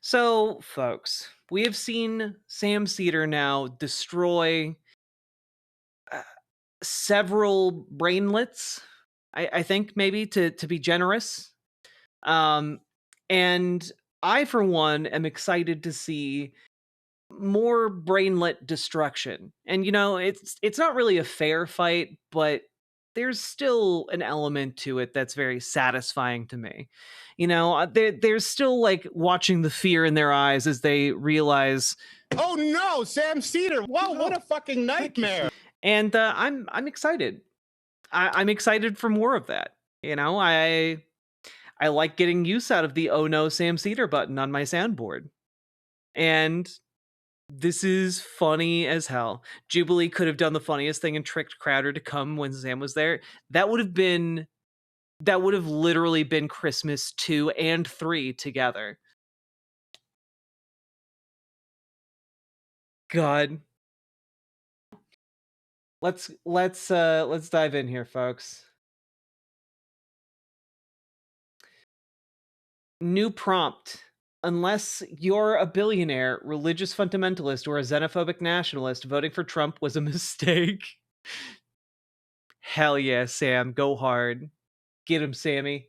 So, folks, we have seen Sam Seder now destroy uh, several brainlets. I think maybe to be generous. Um, and I, for one, am excited to see more brainlet destruction. And it's not really a fair fight, but there's still an element to it that's very satisfying to me. There's still like watching the fear in their eyes as they realize. Oh no, Sam Cedar! Wow, what a fucking nightmare! And I'm excited. I'm excited for more of that. I like getting use out of the "Oh no, Sam Cedar" button on my soundboard, and this is funny as hell. Jubilee could have done the funniest thing and tricked Crowder to come when Sam was there. That would have literally been Christmas 2 and 3 together. God. Let's dive in here, folks. New prompt. Unless you're a billionaire, religious fundamentalist, or a xenophobic nationalist, voting for Trump was a mistake. Hell yeah, Sam. Go hard. Get him, Sammy.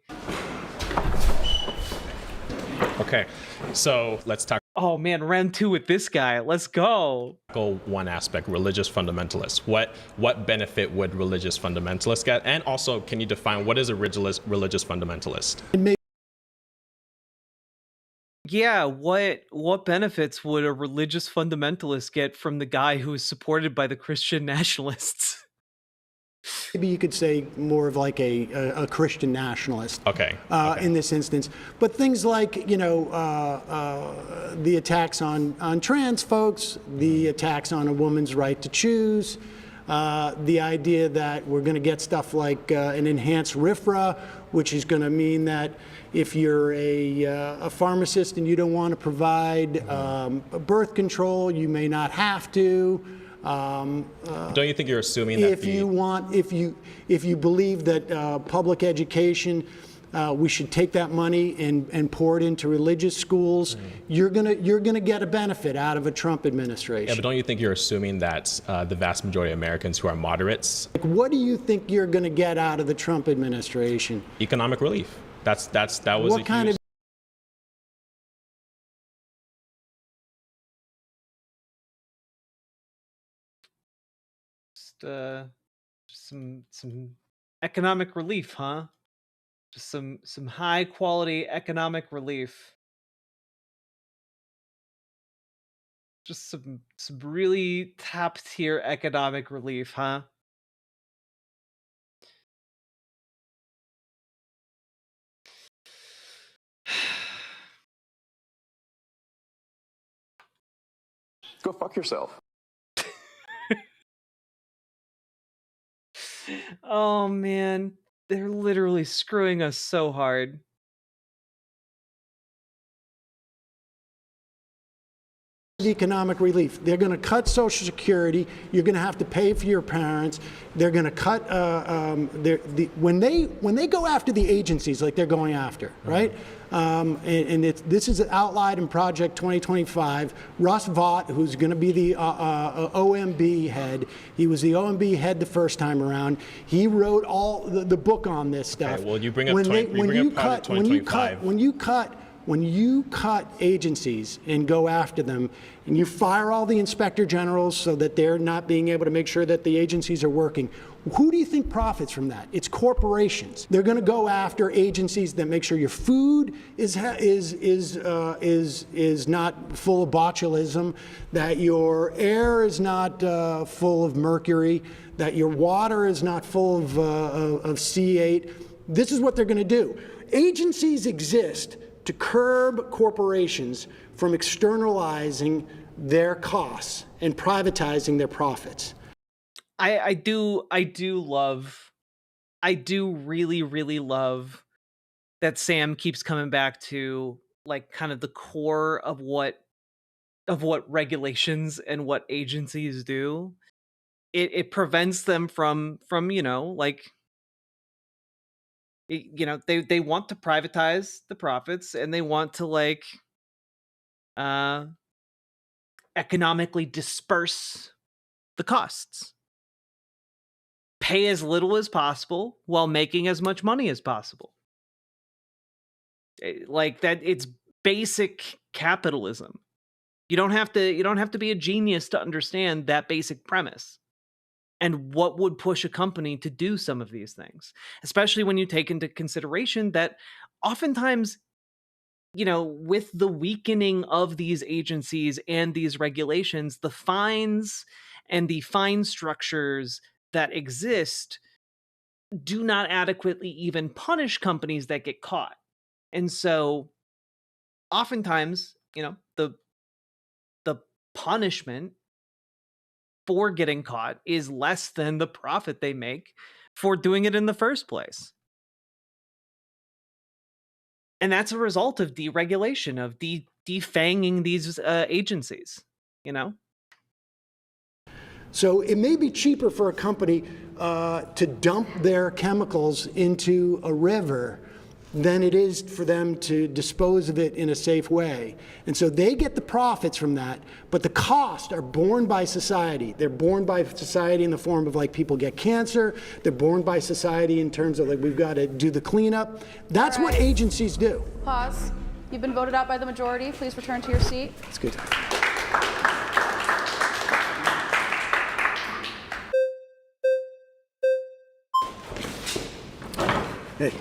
Okay, so let's talk. Oh man, round 2 with this guy. Let's go. One aspect, religious fundamentalists. What benefit would religious fundamentalists get? And also, can you define what is a religious fundamentalist? Yeah, what benefits would a religious fundamentalist get from the guy who is supported by the Christian nationalists? Maybe you could say more of like a Christian nationalist. Okay. In this instance. But things like, the attacks on trans folks, the attacks on a woman's right to choose, the idea that we're going to get stuff like an enhanced RFRA, which is going to mean that if you're a pharmacist and you don't want to provide birth control, you may not have to. Don't you think you're assuming that if you believe that public education, we should take that money and pour it into religious schools, you're gonna get a benefit out of a Trump administration? Yeah, but don't you think you're assuming that the vast majority of Americans who are moderates? Like, what do you think you're gonna get out of the Trump administration? Economic relief. That was what kind of Just some economic relief, huh? Just some high quality economic relief. Just some really top tier economic relief, huh? Go fuck yourself. Oh man, they're literally screwing us so hard. economic relief? They're going to cut Social Security. You're going to have to pay for your parents. They're going to cut when they go after the agencies like they're going after, right? This is outlined in Project 2025. Russ Vought, who's going to be the OMB head, he was the OMB head the first time around. He wrote all the book on this stuff. Okay, well, you bring up Project 2025. When you cut agencies and go after them, and you fire all the inspector generals so that they're not being able to make sure that the agencies are working, who do you think profits from that? It's corporations. They're going to go after agencies that make sure your food is not full of botulism, that your air is not full of mercury, that your water is not full of C8. This is what they're going to do. Agencies exist to curb corporations from externalizing their costs and privatizing their profits. I do really, really love that Sam keeps coming back to like kind of the core of what regulations and what agencies do. It prevents them from they want to privatize the profits, and they want to uh, economically disperse the costs. Pay as little as possible while making as much money as possible. Like that, it's basic capitalism. You don't have to be a genius to understand that basic premise and what would push a company to do some of these things, especially when you take into consideration that oftentimes, with the weakening of these agencies and these regulations, the fines and the fine structures that exist do not adequately even punish companies that get caught. And so oftentimes, the punishment for getting caught is less than the profit they make for doing it in the first place. And that's a result of deregulation, of defanging these agencies, So it may be cheaper for a company to dump their chemicals into a river than it is for them to dispose of it in a safe way. And so they get the profits from that, but the costs are borne by society. They're borne by society in the form of like people get cancer. They're borne by society in terms of like we've got to do the cleanup. That's what agencies do. Pause. You've been voted out by the majority. Please return to your seat. That's good. Hey.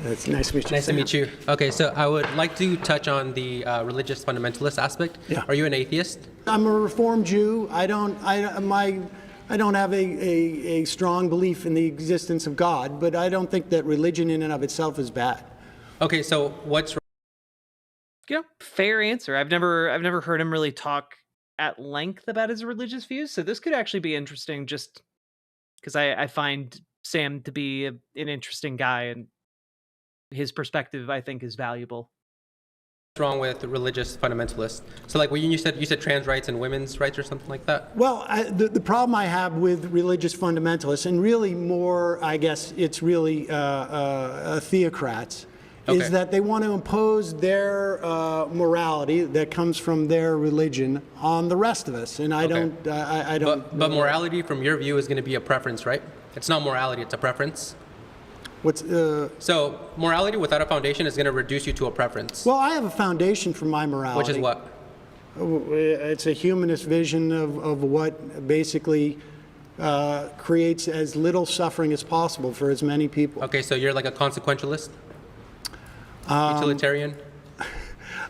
It's nice to meet you. Nice to meet you. Okay, so I would like to touch on the religious fundamentalist aspect. Yeah. Are you an atheist? I'm a Reformed Jew. I don't have a strong belief in the existence of God, but I don't think that religion in and of itself is bad. Okay, so what's fair answer. I've never heard him really talk at length about his religious views, so this could actually be interesting just because I find Sam to be an interesting guy, and his perspective I think is valuable. wrong with religious fundamentalists? So like when you said trans rights and women's rights or something like that? Well, the problem I have with religious fundamentalists, and really more, I guess it's really theocrats, is that they want to impose their morality that comes from their religion on the rest of us, and I don't. But morality, from your view, is going to be a preference, right? It's not morality; it's a preference. So morality without a foundation is going to reduce you to a preference. Well, I have a foundation for my morality. Which is what? It's a humanist vision of what basically creates as little suffering as possible for as many people. Okay, so you're like a consequentialist? Utilitarian?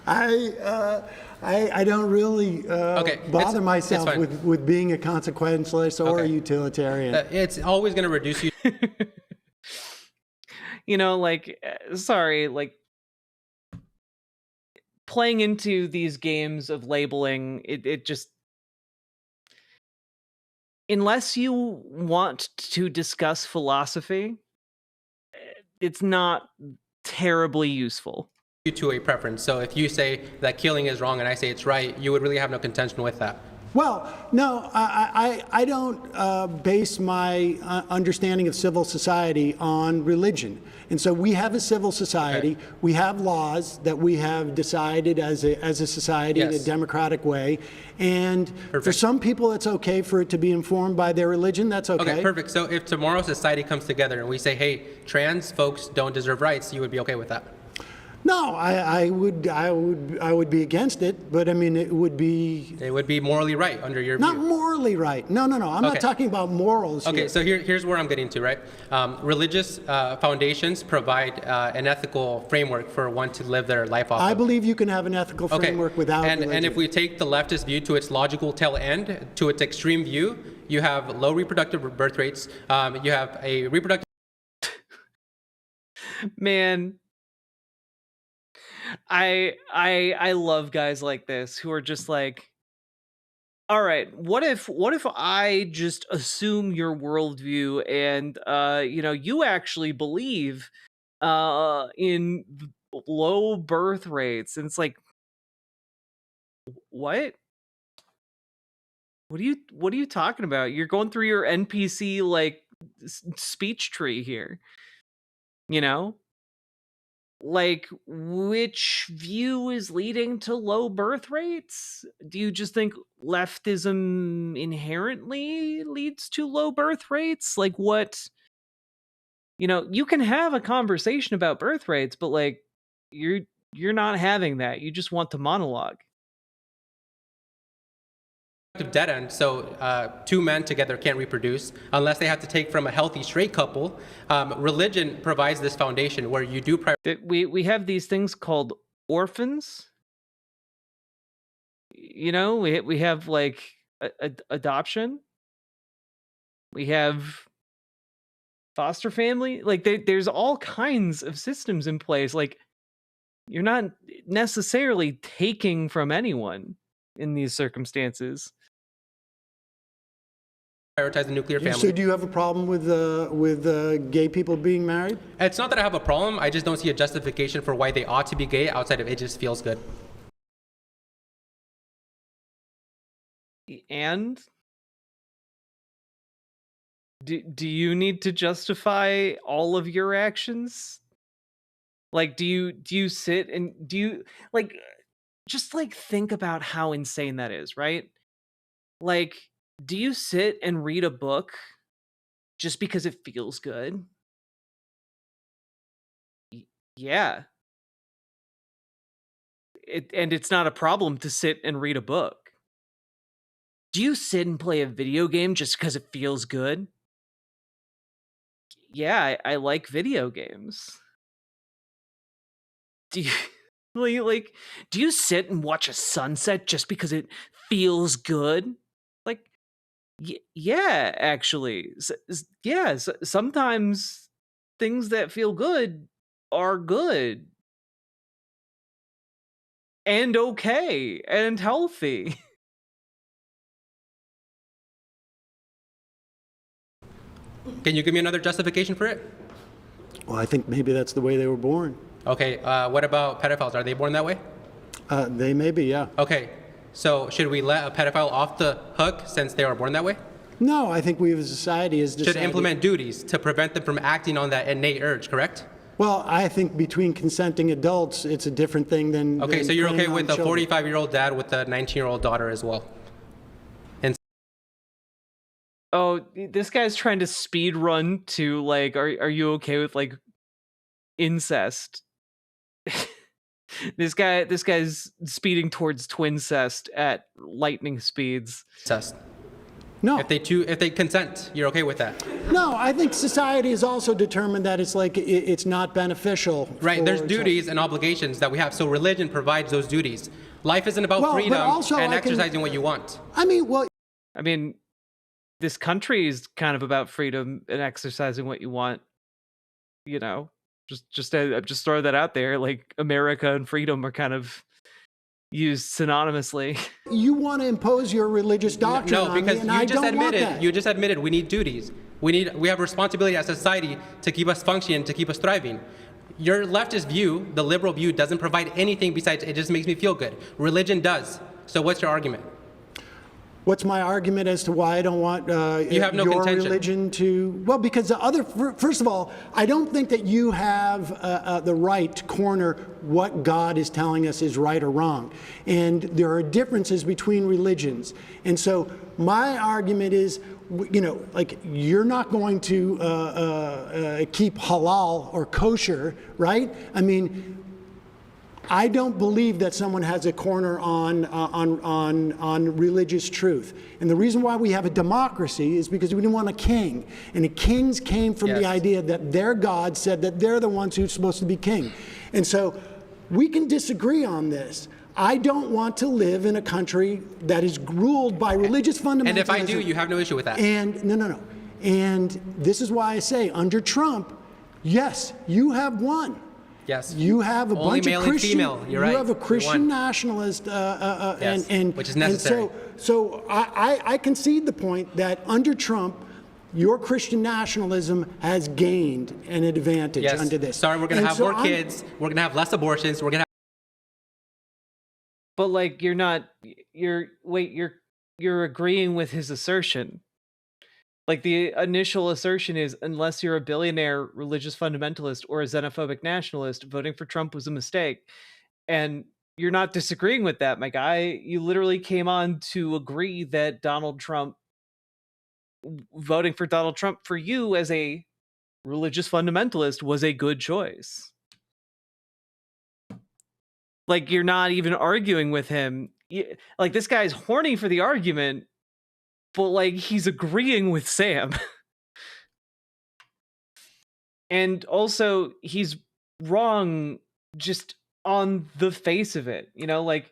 I don't really bother myself with being a consequentialist or a utilitarian. It's always going to reduce you. Playing into these games of labeling, it just, unless you want to discuss philosophy, it's not terribly useful. To a preference. So if you say that killing is wrong and I say it's right, you would really have no contention with that. Well, no, I don't base my understanding of civil society on religion. And so we have a civil society. Okay. We have laws that we have decided as a society in a democratic way. And for some people, it's okay for it to be informed by their religion. That's okay. Okay, perfect. So if tomorrow society comes together and we say, hey, trans folks don't deserve rights, you would be okay with that? No, I would be against it, but I mean it would be morally right under your view. Not morally right. No. I'm not talking about morals. Okay, here. So here's where I'm getting to, right? Religious foundations provide an ethical framework for one to live their life off. I believe you can have an ethical framework without religion. And if we take the leftist view to its logical tail end, to its extreme view, you have low reproductive birth rates. You have a reproductive. Man. I love guys like this who are just like, all right, what if I just assume your worldview and you actually believe in low birth rates? And it's like, what are you talking about? You're going through your NPC like speech tree here, like, which view is leading to low birth rates? Do you just think leftism inherently leads to low birth rates? Like, what, you can have a conversation about birth rates, but like, you're not having that. You just want the monologue. Dead end. So two men together can't reproduce unless they have to take from a healthy straight couple. Religion provides this foundation where you do. We have these things called orphans. We have like adoption. We have foster family. Like there's all kinds of systems in place. Like you're not necessarily taking from anyone in these circumstances. Prioritize the nuclear family. So do you have a problem with gay people being married? It's not that I have a problem. I just don't see a justification for why they ought to be gay outside of it just feels good. And do you need to justify all of your actions? Like, do you sit and do you like just like think about how insane that is, right? Like, do you sit and read a book just because it feels good? Yeah. It's not a problem to sit and read a book. Do you sit and play a video game just because it feels good? Yeah, I like video games. Do you do you sit and watch a sunset just because it feels good? Like, yeah, actually. Sometimes things that feel good are good. And okay, and healthy. Can you give me another justification for it? Well, I think maybe that's the way they were born. Okay, what about pedophiles? Are they born that way? They may be, yeah. Okay, so should we let a pedophile off the hook since they were born that way? No, I think we as a society has decided... Should implement duties to prevent them from acting on that innate urge, correct? Well, I think between consenting adults, it's a different thing than... Okay, so you're okay with a children. 45-year-old dad with a 19-year-old daughter as well? Oh, this guy's trying to speed run to like, are you okay with like incest? This guy's speeding towards twincest at lightning speeds. Incest. No. If they consent, you're okay with that? No, I think society has also determined that it's like it's not beneficial. Right. There's duties and obligations that we have. So religion provides those duties. Life isn't about freedom and exercising what you want. I mean, this country is kind of about freedom and exercising what you want. Just throw that out there. Like America and freedom are kind of used synonymously. You want to impose your religious doctrine on me, and I don't want that. You just admitted we need duties. We have responsibility as a society to keep us functioning, to keep us thriving. Your leftist view, the liberal view, doesn't provide anything besides it just makes me feel good. Religion does. So what's your argument? What's my argument as to why I don't want you have no your contention. religion to... Well, because first of all, I don't think that you have the right to corner what God is telling us is right or wrong. And there are differences between religions. And so my argument is, like, you're not going to keep halal or kosher, right? I mean, I don't believe that someone has a corner on religious truth. And the reason why we have a democracy is because we didn't want a king. And the kings came from the idea that their God said that they're the ones who's supposed to be king. And so we can disagree on this. I don't want to live in a country that is ruled by religious fundamentalism. And if I do, you have no issue with that. And no. And this is why I say, under Trump, yes, you have won. Yes. You have a Only bunch male of Christian. and female. You're right. You have a Christian nationalist, which is necessary. And so I concede the point that under Trump, your Christian nationalism has gained an advantage under this. Sorry, we're going to have more kids. We're going to have less abortions. We're going to. But like, you're agreeing with his assertion. Like, the initial assertion is, unless you're a billionaire religious fundamentalist or a xenophobic nationalist, voting for Trump was a mistake. And you're not disagreeing with that, my guy. You literally came on to agree that voting for Donald Trump for you as a religious fundamentalist was a good choice. Like, you're not even arguing with him. Like, this guy's horny for the argument, but like, he's agreeing with Sam. And also, he's wrong just on the face of it, like,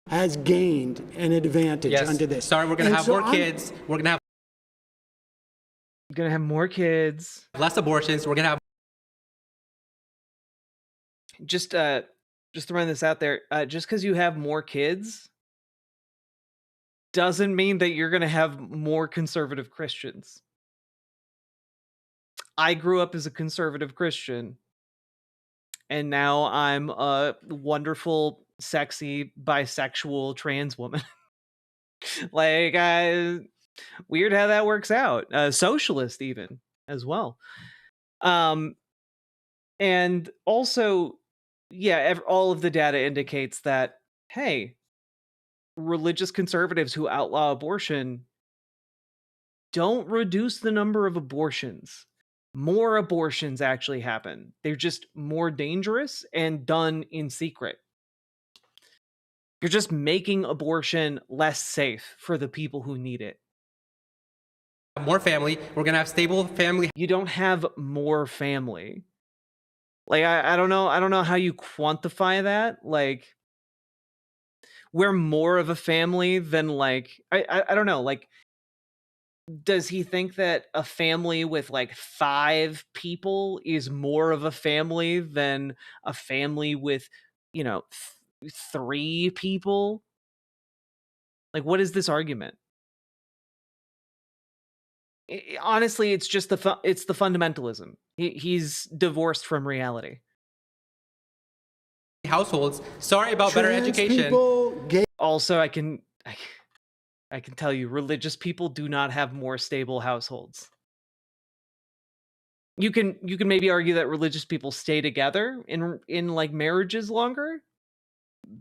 has gained an advantage under this. Sorry, we're going to have more kids. We're going to have more kids. less abortions. We're going to have just throwing this out there, just because you have more kids doesn't mean that you're going to have more conservative Christians. I grew up as a conservative Christian, and now I'm a wonderful, sexy, bisexual trans woman. Like, weird how that works out. Socialist even as well. And also, all of the data indicates that, hey, religious conservatives who outlaw abortion don't reduce the number of abortions. More abortions actually happen. They're just more dangerous and done in secret. You're just making abortion less safe for the people who need it. more family. We're going to have stable family. You don't have more family. Like, I don't know how you quantify that. Like, we're more of a family than, like, I don't know. Like, does he think that a family with like 5 people is more of a family than a family with, 3 people? Like, what is this argument? Honestly, it's just it's the fundamentalism. He's divorced from reality. Households. Sorry about better education. People, Also, I can tell you, religious people do not have more stable households. You can maybe argue that religious people stay together in like marriages longer.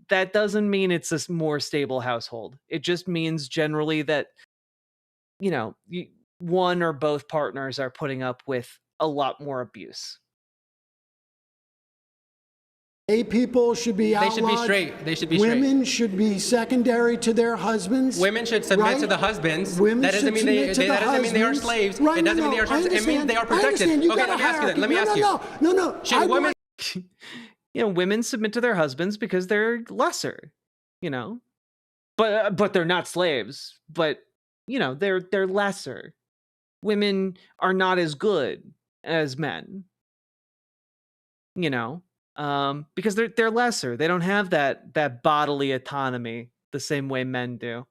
That doesn't mean it's a more stable household. It just means generally that, one or both partners are putting up with a lot more abuse. Gay people should be outlawed. They should be straight. They should be straight. Women should be secondary to their husbands. Women should submit to the husbands. Women that doesn't mean they are slaves. Right, it doesn't mean they are slaves. It means they are protected. Okay, let me ask you that. Let me ask you. No. Should women women submit to their husbands because they're lesser, but they're not slaves, but they're lesser. Women are not as good as men, because they're lesser. They don't have that bodily autonomy the same way men do.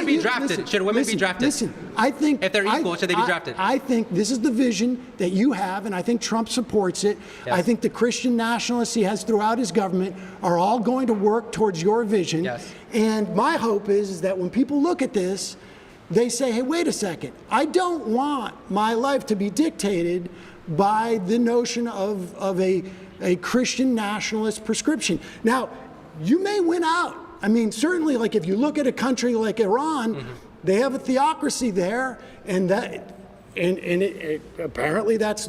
be drafted? Should women be drafted? Listen, I think if they're equal, should they be drafted? I think this is the vision that you have, and I think Trump supports it. Yes. I think the Christian nationalists he has throughout his government are all going to work towards your vision. Yes. And my hope is that when people look at this, they say, hey, wait a second. I don't want my life to be dictated by the notion of a Christian nationalist prescription. Now, you may win out. I mean, certainly, like if you look at a country like Iran, they have a theocracy there, and apparently that's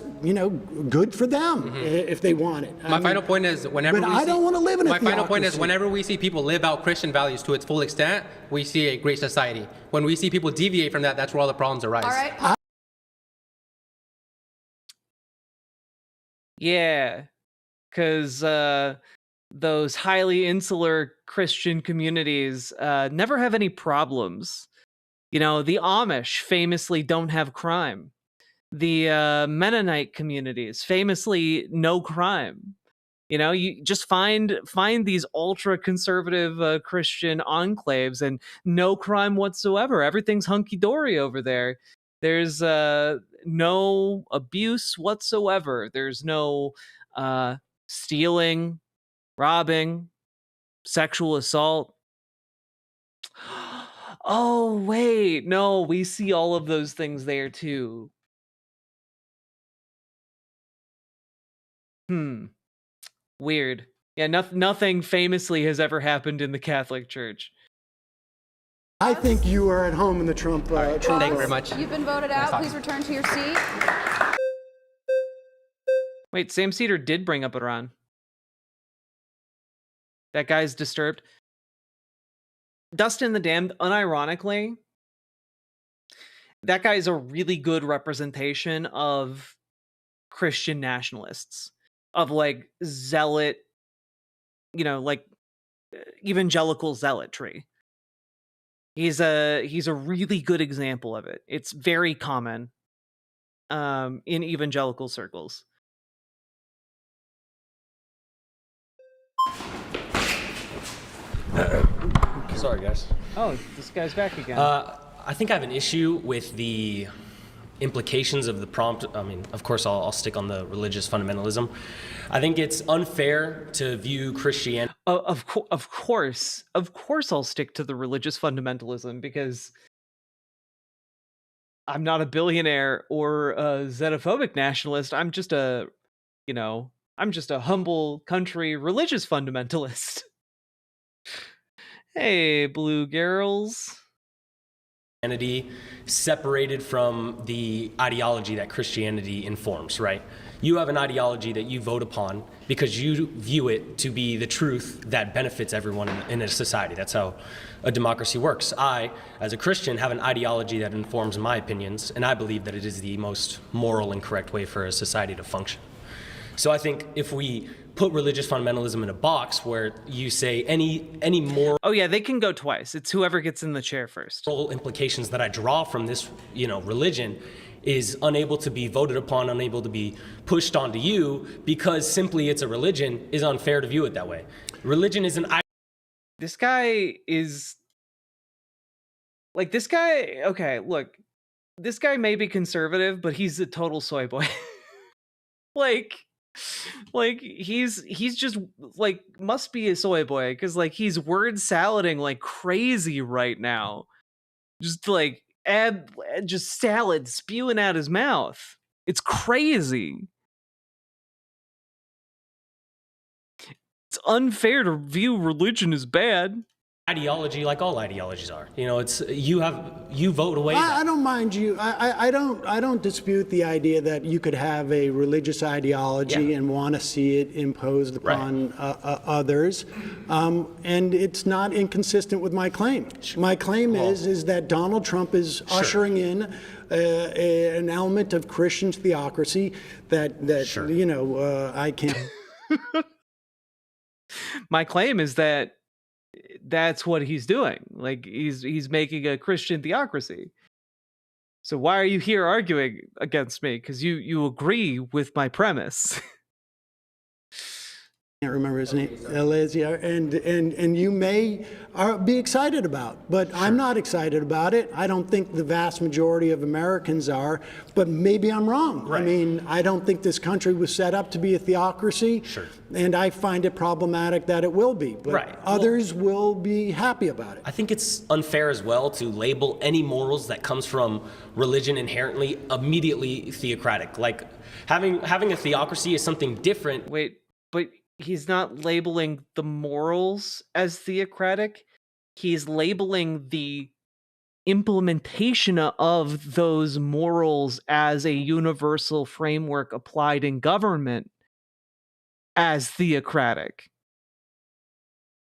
good for them if they want it. My final point is whenever I don't want to live in a My theocracy. final point is whenever we see people live out Christian values to its full extent, we see a great society. When we see people deviate from that, that's where all the problems arise. All right. Yeah, because those highly insular Christian communities never have any problems. The Amish famously don't have crime. The Mennonite communities famously no crime. You just find these ultra conservative Christian enclaves and no crime whatsoever. Everything's hunky dory over there. There's no abuse whatsoever. There's no stealing, robbing, sexual assault. Oh, wait. No, we see all of those things there too. Weird. Yeah, nothing famously has ever happened in the Catholic Church. I think you are at home in the Trump. Trump Thank you very much. You've been voted out. Please return to your seat. Wait, Sam Seder did bring up Iran. That guy's disturbed. Dustin the Damned, unironically, that guy's a really good representation of Christian nationalists, of like zealot, like evangelical zealotry. He's a really good example of it. It's very common in evangelical circles. Sorry, guys. Oh, this guy's back again. I think I have an issue with the implications of the prompt. I mean, of course, I'll stick on the religious fundamentalism. I think it's unfair to view Christianity. Of course, I'll stick to the religious fundamentalism because I'm not a billionaire or a xenophobic nationalist. I'm just a humble country religious fundamentalist. Hey, blue girls. Separated from the ideology that Christianity informs, right? You have an ideology that you vote upon because you view it to be the truth that benefits everyone in a society. That's how a democracy works. I, as a Christian, have an ideology that informs my opinions, and I believe that it is the most moral and correct way for a society to function. So I think if we put religious fundamentalism in a box where you say any moral... Oh yeah, they can go twice. It's whoever gets in the chair first. ...implications that I draw from this, religion is unable to be voted upon, unable to be pushed onto you because simply it's a religion is unfair to view it that way. Religion is an... This guy is... Okay, look. This guy may be conservative, but he's a total soy boy. Like he's just like must be a soy boy because like he's word salading like crazy right now, just like just salad spewing out his mouth. It's crazy. It's unfair to view religion as bad. Ideology, like all ideologies are, it's you vote away. I don't mind you. I don't dispute the idea that you could have a religious ideology and want to see it imposed upon others, and it's not inconsistent with my claim. My claim is that Donald Trump is ushering in an element of Christian theocracy that I can't. My claim is that that's what he's doing. Like he's making a Christian theocracy. So why are you here arguing against me? Because you agree with my premise. I can't remember his name, and you may be excited about, but I'm not excited about it. I don't think the vast majority of Americans are, but maybe I'm wrong. Right. I mean, I don't think this country was set up to be a theocracy, and I find it problematic that it will be, but others will be happy about it. I think it's unfair as well to label any morals that comes from religion inherently immediately theocratic. Like having a theocracy is something different. Wait, but he's not labeling the morals as theocratic. He's labeling the implementation of those morals as a universal framework applied in government as theocratic.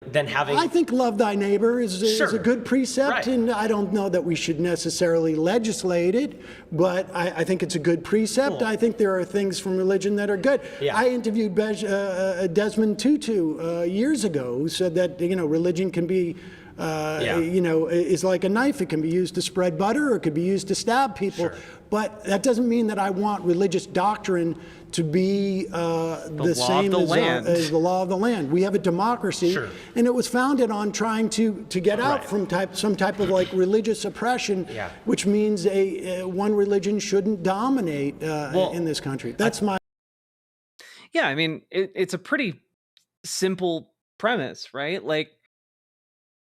Then I think love thy neighbor is a good precept, and I don't know that we should necessarily legislate it, but I think it's a good precept. I think there are things from religion that are good. I interviewed Desmond Tutu years ago, who said that religion can be is like a knife. It can be used to spread butter, or it could be used to stab people. But that doesn't mean that I want religious doctrine to be the same as the law of the land. We have a democracy, and it was founded on trying to get out from some type of like religious oppression, which means one religion shouldn't dominate in this country. That's my... Yeah, I mean, it's a pretty simple premise, right? Like,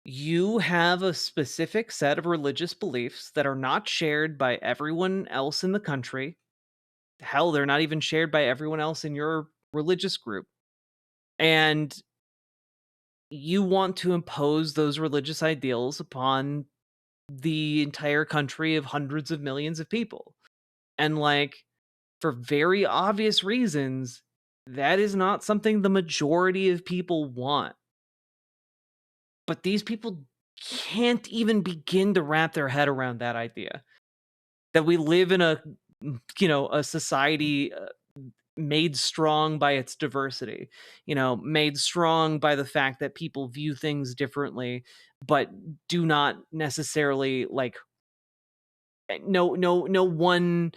you have a specific set of religious beliefs that are not shared by everyone else in the country. Hell, they're not even shared by everyone else in your religious group. And you want to impose those religious ideals upon the entire country of hundreds of millions of people. And like, for very obvious reasons, that is not something the majority of people want. But these people can't even begin to wrap their head around that idea. That we live in a a society made strong by its diversity, made strong by the fact that people view things differently, but do not necessarily like no one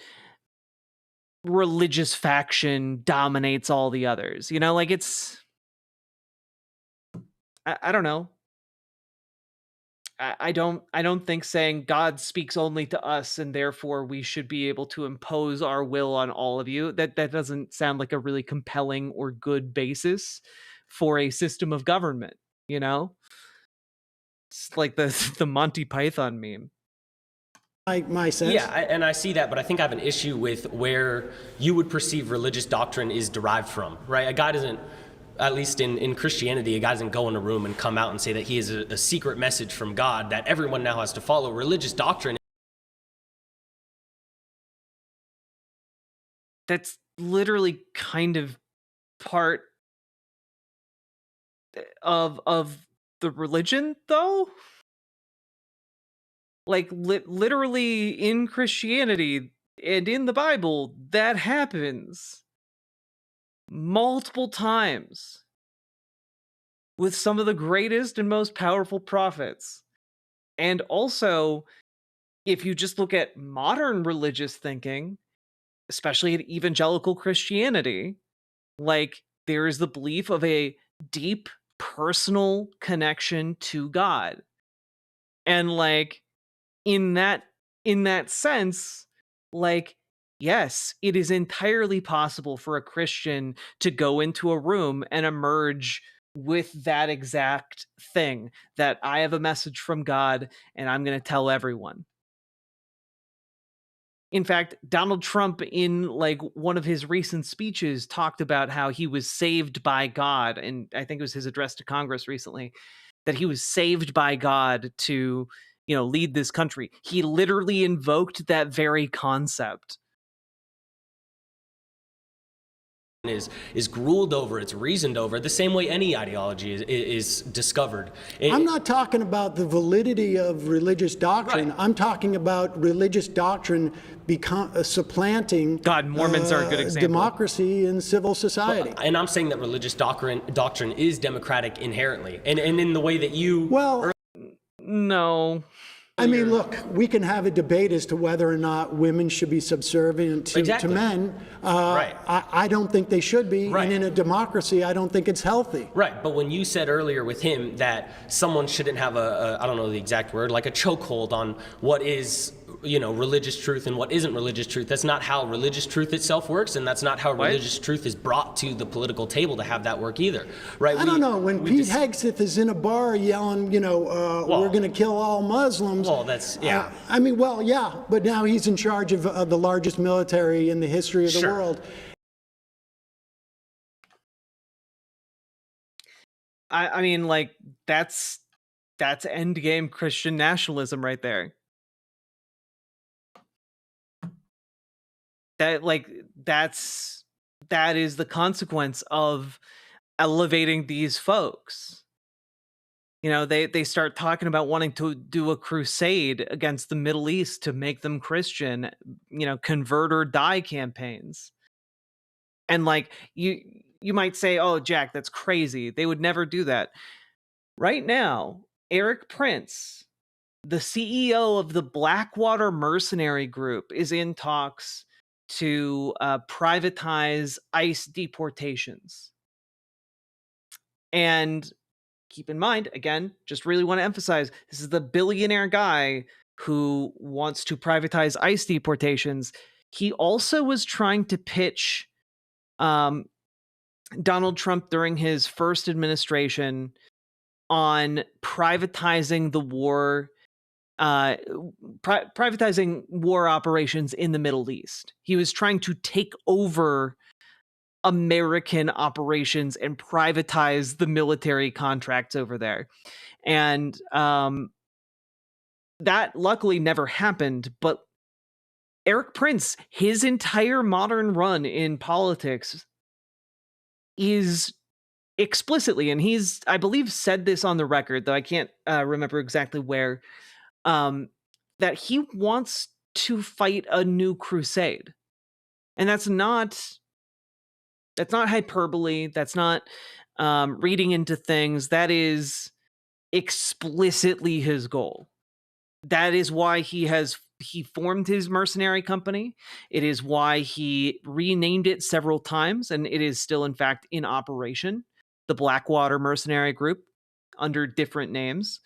religious faction dominates all the others. Like it's I don't know. I don't think saying God speaks only to us and therefore we should be able to impose our will on all of you. That doesn't sound like a really compelling or good basis for a system of government, you know? It's like the the Monty Python meme. My sense. Yeah, and I see that, but I think I have an issue with where you would perceive religious doctrine is derived from, right? A guy doesn't, at least in Christianity, a guy doesn't go in a room and come out and say that he has a secret message from God that everyone now has to follow. Religious doctrine. That's literally kind of part of the religion, though. Like literally in Christianity and in the Bible, that happens multiple times with some of the greatest and most powerful prophets. And also, if you just look at modern religious thinking, especially in evangelical Christianity, like there is the belief of a deep personal connection to God. And like in that sense, like yes, it is entirely possible for a Christian to go into a room and emerge with that exact thing, that I have a message from God and I'm going to tell everyone. In fact, Donald Trump in like one of his recent speeches talked about how he was saved by God, and I think it was his address to Congress recently, that he was saved by God to, lead this country. He literally invoked that very concept. Is gruled over, it's reasoned over, the same way any ideology is discovered. I'm not talking about the validity of religious doctrine. Right. I'm talking about religious doctrine supplanting God, Mormons are a good example. democracy and civil society. And I'm saying that religious doctrine is democratic inherently, and in the way that you... Well, no. I mean, look, we can have a debate as to whether or not women should be subservient to men. Right. I don't think they should be. Right. And in a democracy, I don't think it's healthy. Right, but when you said earlier with him that someone shouldn't have I don't know the exact word, like a chokehold on what is, religious truth and what isn't religious truth, that's not how religious truth itself works, and that's not how religious truth is brought to the political table to have that work either, right? I don't know. When Pete Hegseth is in a bar yelling, we're going to kill all Muslims. Well, that's, yeah. Yeah, but now he's in charge of the largest military in the history of the world. I mean, like, that's endgame Christian nationalism right there. That is the consequence of elevating these folks. They start talking about wanting to do a crusade against the Middle East to make them Christian, convert or die campaigns. And like you might say, "Oh, Jack, that's crazy. They would never do that." Right now, Eric Prince, the CEO of the Blackwater Mercenary Group, is in talks to privatize ICE deportations. And keep in mind, again, just really want to emphasize, this is the billionaire guy who wants to privatize ICE deportations. He also was trying to pitch Donald Trump during his first administration on privatizing the war, privatizing war operations in the Middle East. He was trying to take over American operations and privatize the military contracts over there. And that luckily never happened, but Eric Prince, his entire modern run in politics is explicitly, and he's, I believe, said this on the record, though I can't remember exactly where, that he wants to fight a new crusade. And that's not hyperbole. That's not reading into things. That is explicitly his goal. That is why he formed his mercenary company. It is why he renamed it several times, and it is still, in fact, in operation. The Blackwater Mercenary Group, under different names,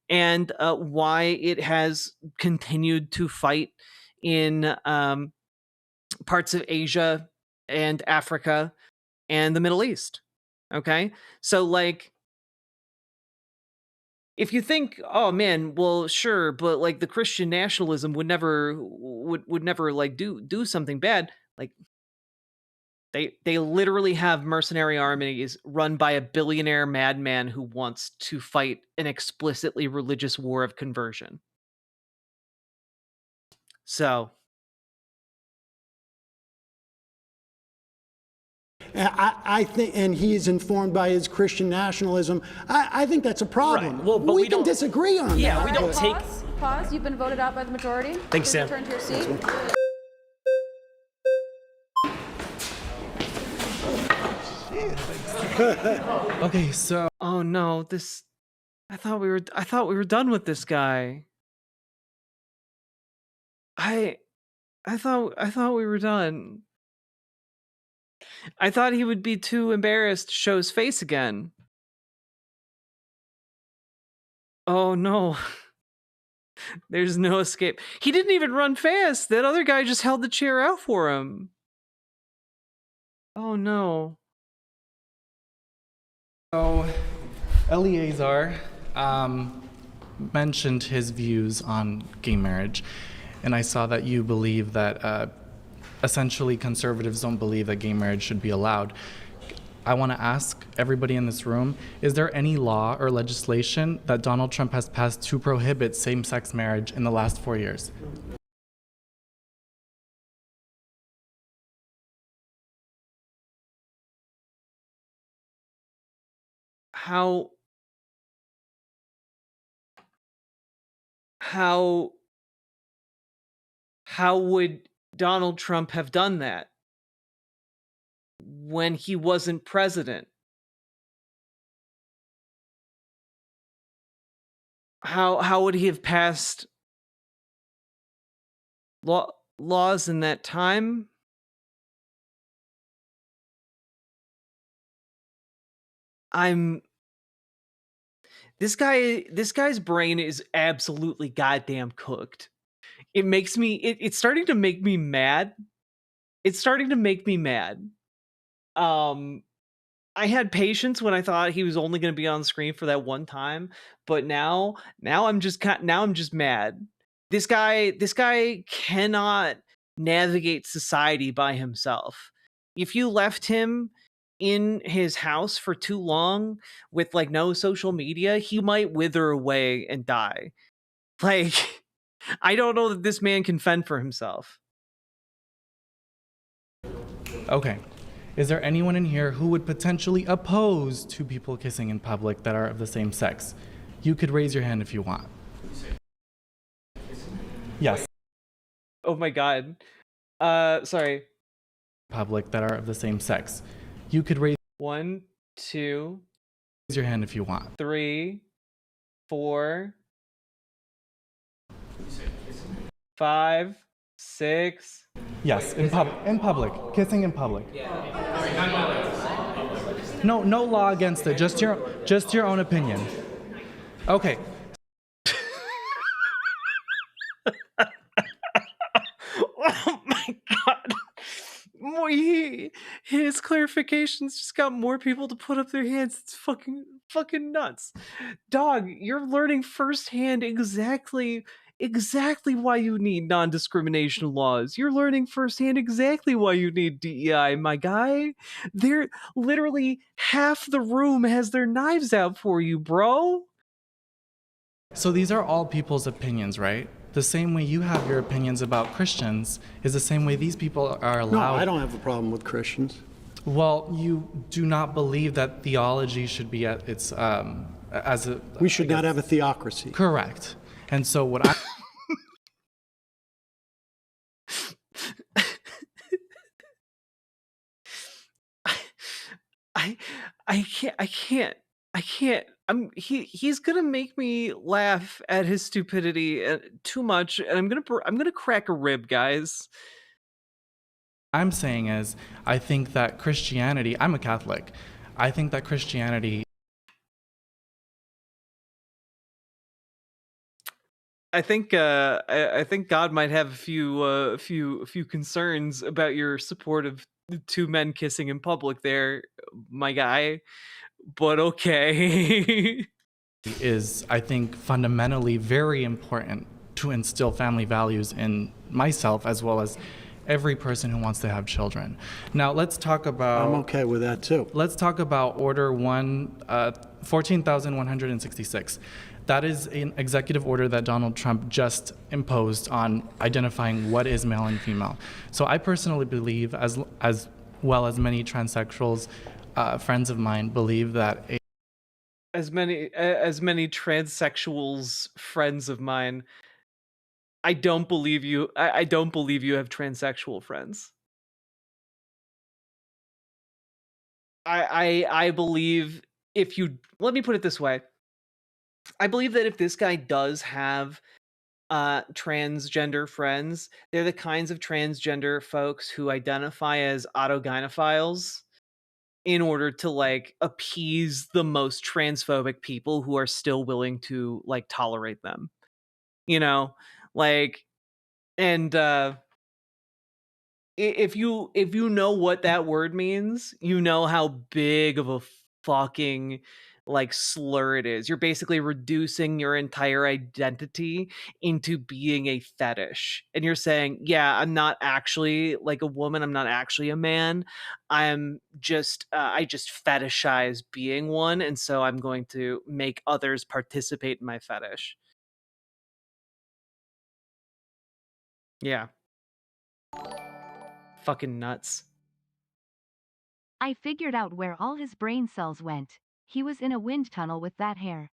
and why it has continued to fight in parts of Asia and Africa and the Middle East. Okay? So, like, if you think, oh man, well, sure, but like the Christian nationalism would never like do something bad. Like, they literally have mercenary armies run by a billionaire madman who wants to fight an explicitly religious war of conversion. So I think, and he is informed by his Christian nationalism. I think that's a problem. Right. Well, but we can don't disagree on that. Yeah, we don't take. Pause. You've been voted out by the majority. Thanks, Please Sam. return to your seat. Okay, so oh no, this I thought we were done with this guy. I thought we were done. I thought he would be too embarrassed to show his face again. Oh no. There's no escape. He didn't even run fast. That other guy just held the chair out for him. Oh no. So Eleazar mentioned his views on gay marriage, and I saw that you believe that essentially conservatives don't believe that gay marriage should be allowed. I want to ask everybody in this room, is there any law or legislation that Donald Trump has passed to prohibit same-sex marriage in the last 4 years? How would Donald Trump have done that when he wasn't president? How would he have passed laws in that time? This guy's brain is absolutely goddamn cooked. It's starting to make me mad. It's starting to make me mad. I had patience when I thought he was only going to be on screen for that one time, but now I'm just mad. This guy cannot navigate society by himself. If you left him in his house for too long with like no social media, he might wither away and die. Like, I don't know that this man can fend for himself. Okay. Is there anyone in here who would potentially oppose two people kissing in public that are of the same sex? You could raise your hand if you want. Yes. Oh my god. Sorry. Public that are of the same sex. You could raise 1, 2, your hand if you want. 3, 4, 5, 6. Yes, in public. Kissing in public. No law against it. Just your own opinion. Okay. Oh my god. his clarifications just got more people to put up their hands. It's fucking nuts. Dog, you're learning firsthand exactly why you need non-discrimination laws. You're learning firsthand exactly why you need DEI, my guy. They're literally half the room has their knives out for you, bro. So these are all people's opinions, right? The same way you have your opinions about Christians is the same way these people are No, allowed. I don't have a problem with Christians. Well, you do not believe that theology should be at its as a. We should not have a theocracy. Correct. And so what I. I can't. He's gonna make me laugh at his stupidity too much, and I'm gonna crack a rib, guys. I'm saying is, I think that Christianity. I'm a Catholic. I think that Christianity. I think God might have a few concerns about your support of the two men kissing in public there, my guy. But okay. Is, I think, fundamentally very important to instill family values in myself as well as every person who wants to have children. Now, let's talk about... I'm okay with that, too. Let's talk about Order 14,166. That is an executive order that Donald Trump just imposed on identifying what is male and female. So I personally believe, as well as many transsexuals, friends of mine, believe that as many transsexuals friends of mine, I don't believe you. I don't believe you have transsexual friends. I believe if you, let me put it this way. I believe that if this guy does have transgender friends, they're the kinds of transgender folks who identify as autogynephiles in order to like appease the most transphobic people who are still willing to like tolerate them. You know, like, and if you know what that word means, you know how big of a fucking like slur it is. You're basically reducing your entire identity into being a fetish. And you're saying, yeah, I'm not actually like a woman, I'm not actually a man. I'm just I just fetishize being one, and so I'm going to make others participate in my fetish. Yeah. Fucking nuts. I figured out where all his brain cells went. He was in a wind tunnel with that hair.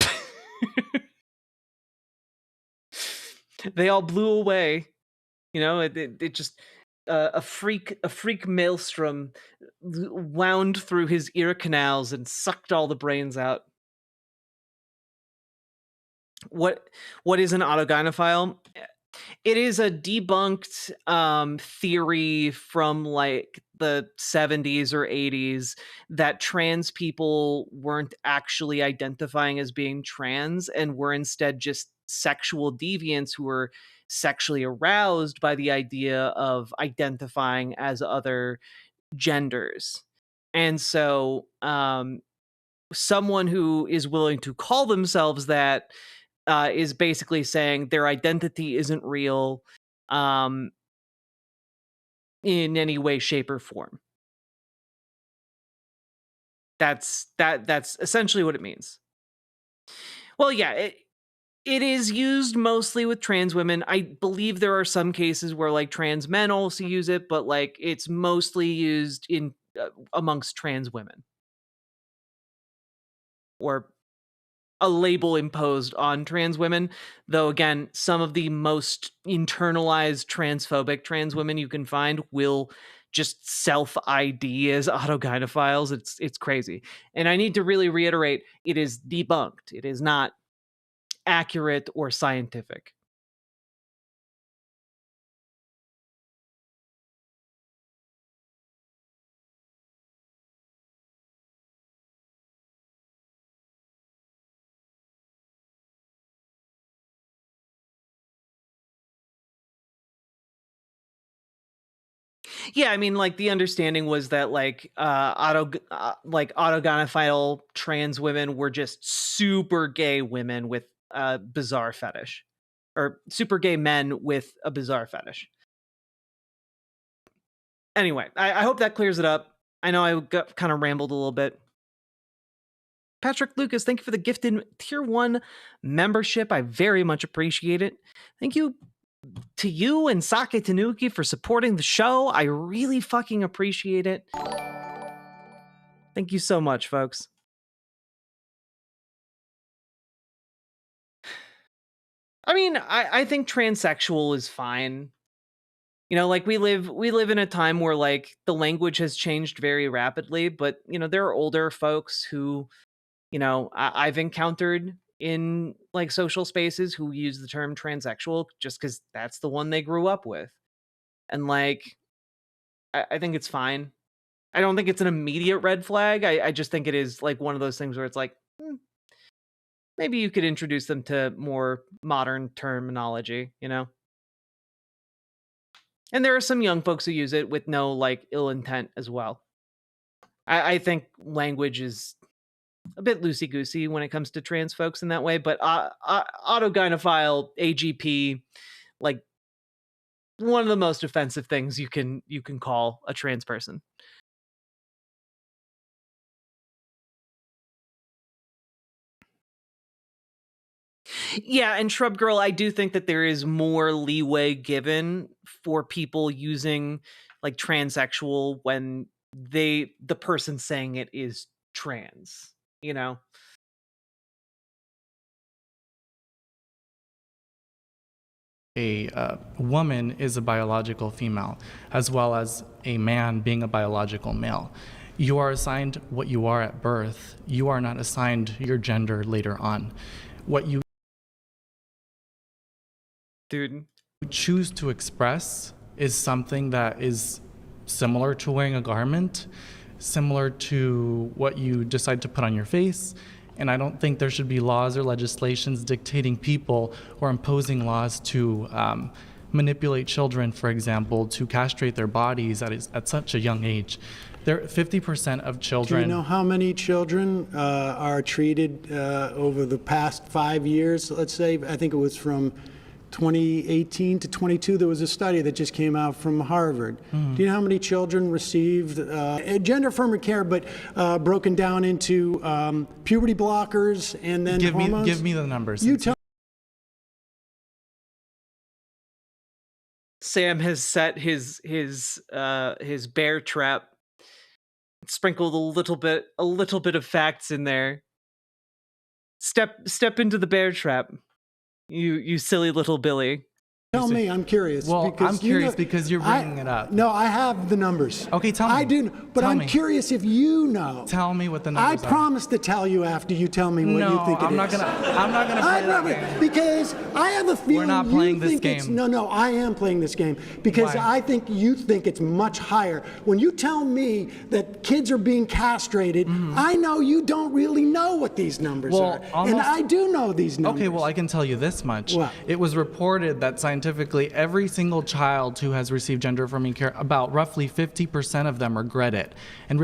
They all blew away. You know, it just a freak maelstrom wound through his ear canals and sucked all the brains out. What is an autogynephile? It is a debunked theory from like the 70s or 80s that trans people weren't actually identifying as being trans and were instead just sexual deviants who were sexually aroused by the idea of identifying as other genders. And so someone who is willing to call themselves that is basically saying their identity isn't real in any way, shape, or form. That's essentially what it means. Well, yeah, it is used mostly with trans women. I believe there are some cases where like trans men also use it, but like it's mostly used in amongst trans women, or a label imposed on trans women, though again, some of the most internalized transphobic trans women you can find will just self-ID as autogynephiles. It's crazy. And I need to really reiterate, it is debunked. It is not accurate or scientific. Yeah, I mean, like the understanding was that like autogynephile trans women were just super gay women with a bizarre fetish, or super gay men with a bizarre fetish. Anyway, I hope that clears it up. I know I got kind of rambled a little bit. Patrick Lucas, thank you for the gifted tier 1 membership. I very much appreciate it. Thank you to you and Sake Tanuki for supporting the show. I really fucking appreciate it. Thank you so much, folks. I mean, I think transsexual is fine. You know, like we live in a time where like the language has changed very rapidly, but you know, there are older folks who, you know, I've encountered in like social spaces who use the term transsexual just because that's the one they grew up with. And like, I think it's fine. I don't think it's an immediate red flag. I just think it is like one of those things where it's like, maybe you could introduce them to more modern terminology, you know? And there are some young folks who use it with no like ill intent as well. I think language is a bit loosey-goosey when it comes to trans folks in that way, but autogynephile, AGP, like one of the most offensive things you can call a trans person. Yeah, and Shrub Girl, I do think that there is more leeway given for people using like transsexual when the person saying it is trans, you know? A woman is a biological female, as well as a man being a biological male. You are assigned what you are at birth. You are not assigned your gender later on. What you choose to express is something that is similar to wearing a garment, similar to what you decide to put on your face. And I don't think there should be laws or legislations dictating people or imposing laws to manipulate children, for example, to castrate their bodies at such a young age. 50% of children. Do you know how many children are treated over the past 5 years, let's say? I think it was from 2018 to 22, there was a study that just came out from Harvard. Do you know how many children received gender-affirming care, but broken down into puberty blockers and then hormones? Give me the numbers. You tell. Sam has set his bear trap, sprinkled a little bit of facts in there. Step into the bear trap. You silly little Billy. Tell me, I'm curious. Well, I'm curious because you're bringing it up. No, I have the numbers. Okay, tell me. I do, but I'm curious if you know. Tell me what the numbers are. I promise to tell you after you tell me what you think it is. I'm not gonna play that game. Because I have a feeling we're not playing this game. No, I am playing this game because I think you think it's much higher. When you tell me that kids are being castrated, I know you don't really know what these numbers are, and I do know these numbers. Okay, well, I can tell you this much. What? It was reported that scientifically, every single child who has received gender-affirming care, about roughly 50% of them regret it, and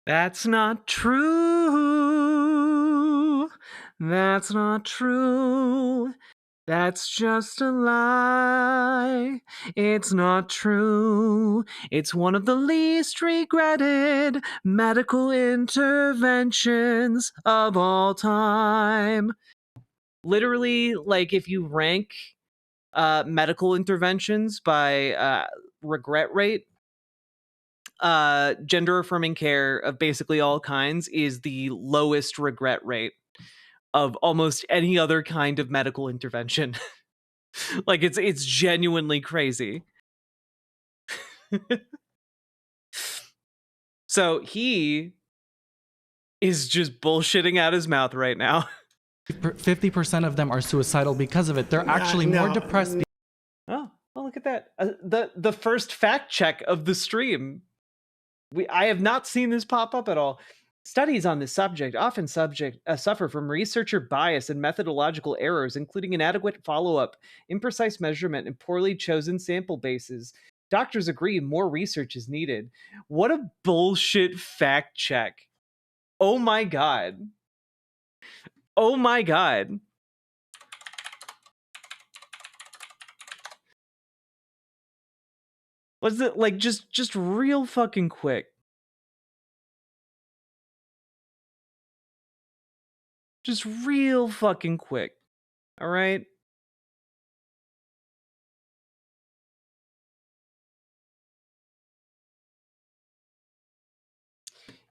That's not true. That's not true. That's just a lie. It's not true. It's one of the least regretted medical interventions of all time. Literally, like if you rank medical interventions by regret rate, gender affirming care of basically all kinds is the lowest regret rate of almost any other kind of medical intervention. Like it's genuinely crazy. So he is just bullshitting out his mouth right now. 50% of them are suicidal because of it. They're actually more depressed. Oh, look at that. The first fact check of the stream. I have not seen this pop up at all. Studies on this subject often suffer from researcher bias and methodological errors, including inadequate follow-up, imprecise measurement, and poorly chosen sample bases. Doctors agree more research is needed. What a bullshit fact check. Oh my god. Oh my god. Was it like just real fucking quick? Just real fucking quick. All right?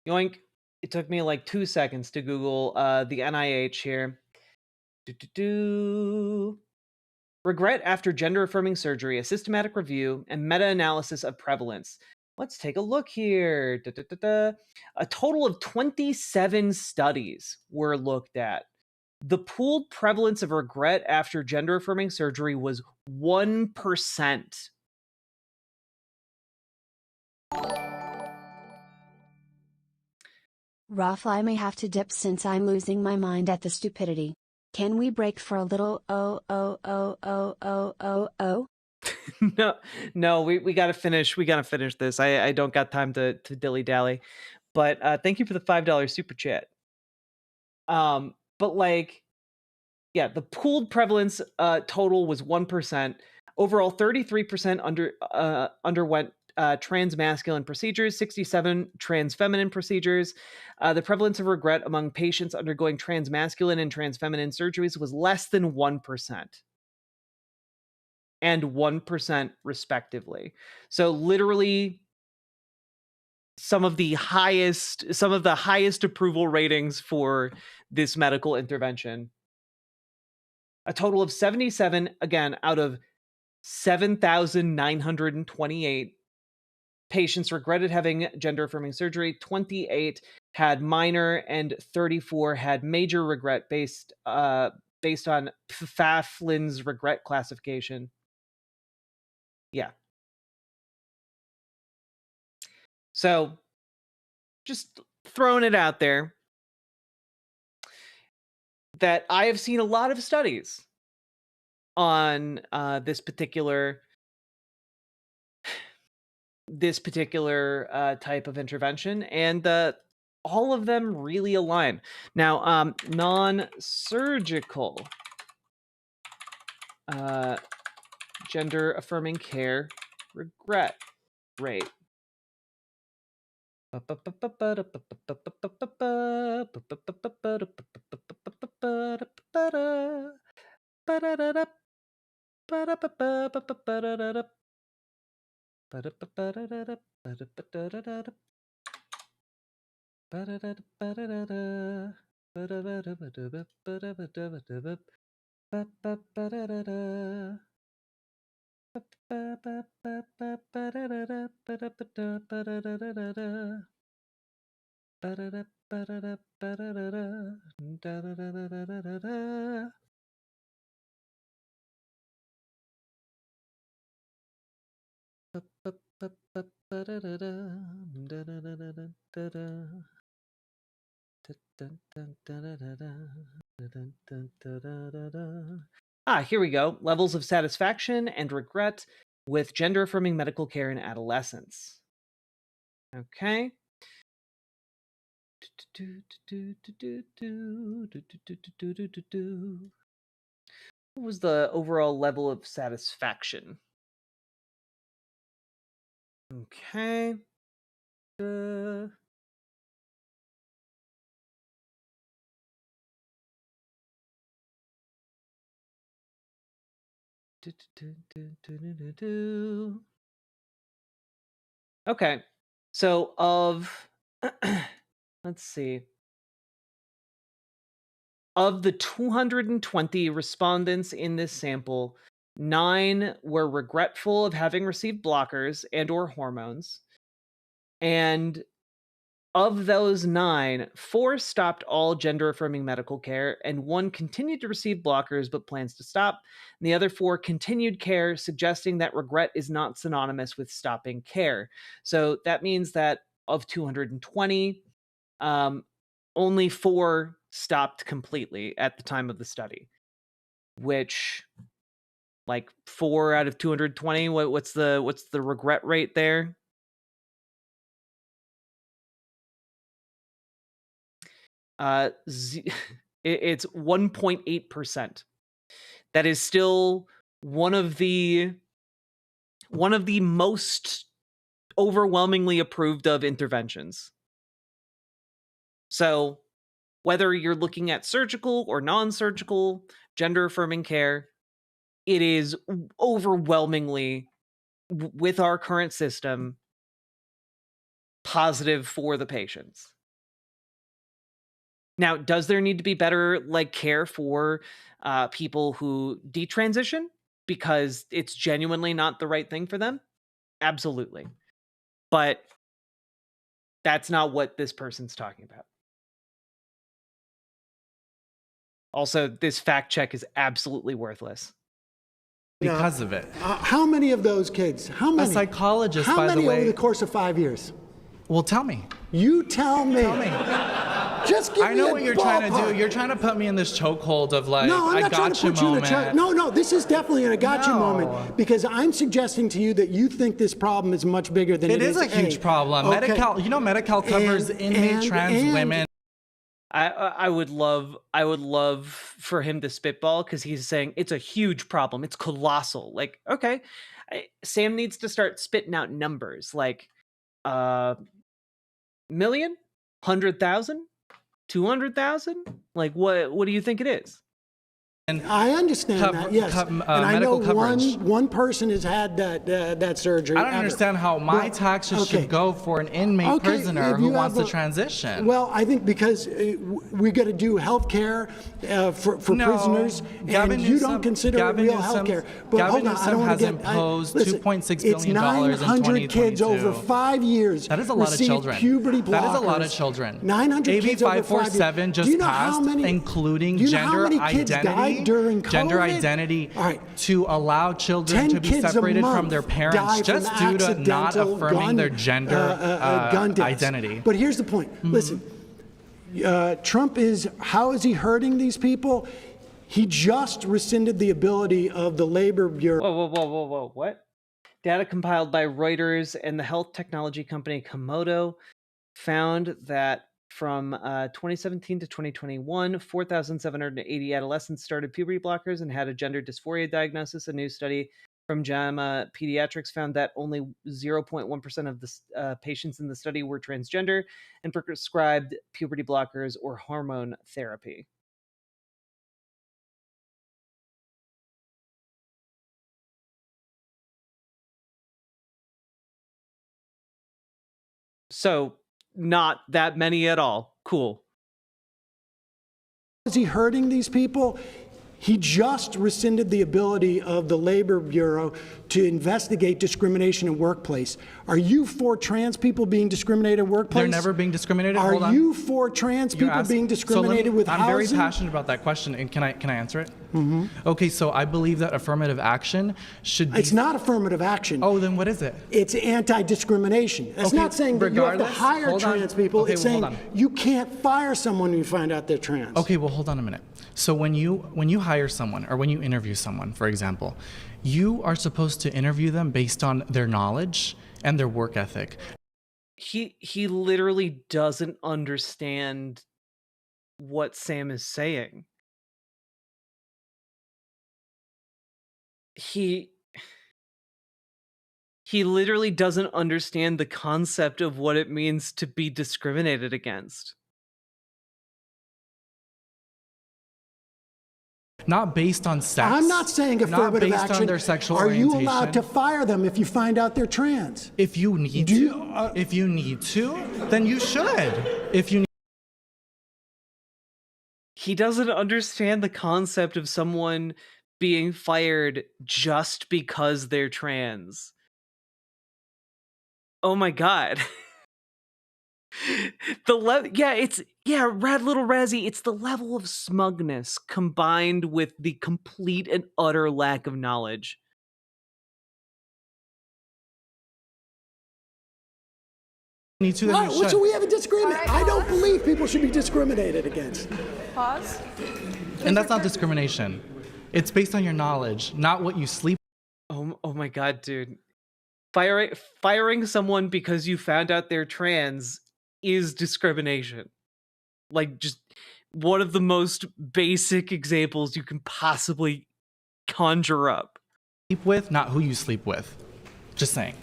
Yoink. It took me like 2 seconds to Google the NIH here. Regret after gender-affirming surgery, a systematic review and meta-analysis of prevalence. Let's take a look here. A total of 27 studies were looked at. The pooled prevalence of regret after gender-affirming surgery was 1%. Ralph, I may have to dip since I'm losing my mind at the stupidity. Can we break for a little No, we gotta finish. We gotta finish this. I don't got time to dilly dally. But thank you for the $5 super chat. But like, yeah, the pooled prevalence total was 1%. Overall, 33% underwent transmasculine procedures, 67 transfeminine procedures. The prevalence of regret among patients undergoing transmasculine and transfeminine surgeries was less than 1%. And 1% respectively. So literally some of the highest approval ratings for this medical intervention. A total of 77, again, out of 7,928 patients regretted having gender-affirming surgery. 28 had minor, and 34 had major regret based on Pfafflin's regret classification. Yeah. So, just throwing it out there that I have seen a lot of studies on this particular type of intervention, and all of them really align. Now, non-surgical gender-affirming care regret rate. Here we go. Levels of satisfaction and regret with gender-affirming medical care in adolescence. Okay. What was the overall level of satisfaction? Okay. Okay. So of let's see. Of the 220 respondents in this sample, 9 were regretful of having received blockers and or hormones. And of those 9, 4 stopped all gender-affirming medical care, and 1 continued to receive blockers but plans to stop. And the other 4 continued care, suggesting that regret is not synonymous with stopping care. So that means that of 220, only 4 stopped completely at the time of the study, which, like, 4 out of 220. What's the regret rate there? It's 1.8%. That is still one of the most overwhelmingly approved of interventions. So whether you're looking at surgical or non-surgical gender affirming care, it is overwhelmingly, with our current system, positive for the patients. Now, does there need to be better, like, care for people who detransition because it's genuinely not the right thing for them? Absolutely. But that's not what this person's talking about. Also, this fact check is absolutely worthless. Because of it. How many of those kids? How many? A psychologist, How by many the way. over the course of 5 years? Well, tell me. You tell me. Tell me. Just give I me know a what you're trying to ballpark. do. You're trying to put me in this chokehold of, like, No, I'm I not trying to gotcha put you in a moment. No, this is definitely an I gotcha No. moment, because I'm suggesting to you that you think this problem is much bigger than it is. It is a huge problem. Okay. Medi-Cal, you know, Medi-Cal covers inmate trans women. I would love for him to spitball, because he's saying it's a huge problem. It's colossal. Like, okay, Sam needs to start spitting out numbers, like million, 100,000, 200,000. Like, what do you think it is? I understand that, yes. And I know medical one person has had that surgery. I don't understand how my taxes should go for an inmate prisoner who wants to transition. Well, I think because we got to do health care for prisoners, and you don't consider it real health care. But hold on, I don't want to get... imposed listen, $2.6 billion it's in 900 kids 2022. over 5 years. That is a lot of received children. Puberty blockers. That is a lot of children. 900 AB kids over 5 years. 547 just Do you know how passed, many, including do you know how gender many kids identity. died during COVID? Gender identity to allow children 10 to be kids a separated from month their parents die just from due to not accidental affirming their gender gun deaths. identity. But here's the point. Listen, Trump how is he hurting these people? He just rescinded the ability of the Labor Bureau. Whoa, what? Data compiled by Reuters and the health technology company Komodo found that from 2017 to 2021, 4,780 adolescents started puberty blockers and had a gender dysphoria diagnosis. A new study from JAMA Pediatrics found that only 0.1% of the patients in the study were transgender and prescribed puberty blockers or hormone therapy. So, not that many at all. Cool. Is he hurting these people? He just rescinded the ability of the Labor Bureau to investigate discrimination in workplace. Are you for trans people being discriminated in workplace? They're never being discriminated. Are you for trans people being discriminated with housing? I'm very passionate about that question, and can I answer it? Mm-hmm. Okay, so I believe that affirmative action should be... It's not affirmative action. Oh, then what is it? It's anti-discrimination. It's not saying that you have to hire trans people. It's saying you can't fire someone when you find out they're trans. Okay, well, hold on a minute. So when you hire someone, or when you interview someone, for example, you are supposed to interview them based on their knowledge and their work ethic. He literally doesn't understand what Sam is saying. He literally doesn't understand the concept of what it means to be discriminated against. Not based on sex. I'm not saying affirmative not based action. on their sexual Are orientation. you allowed to fire them if you find out they're trans? If you need if you need to, then you should. If you He doesn't understand the concept of someone being fired just because they're trans. Oh my god. Rad little Razzie, it's the level of smugness combined with the complete and utter lack of knowledge. need to, then Right, you should. so we have a disagreement. All right, I don't pause. believe people should be discriminated against. Pause. And that's not discrimination. It's based on your knowledge, not what you sleep. Oh my god, dude. Firing someone because you found out they're trans is discrimination. Like, just one of the most basic examples you can possibly conjure up. Sleep with, not who you sleep with. Just saying.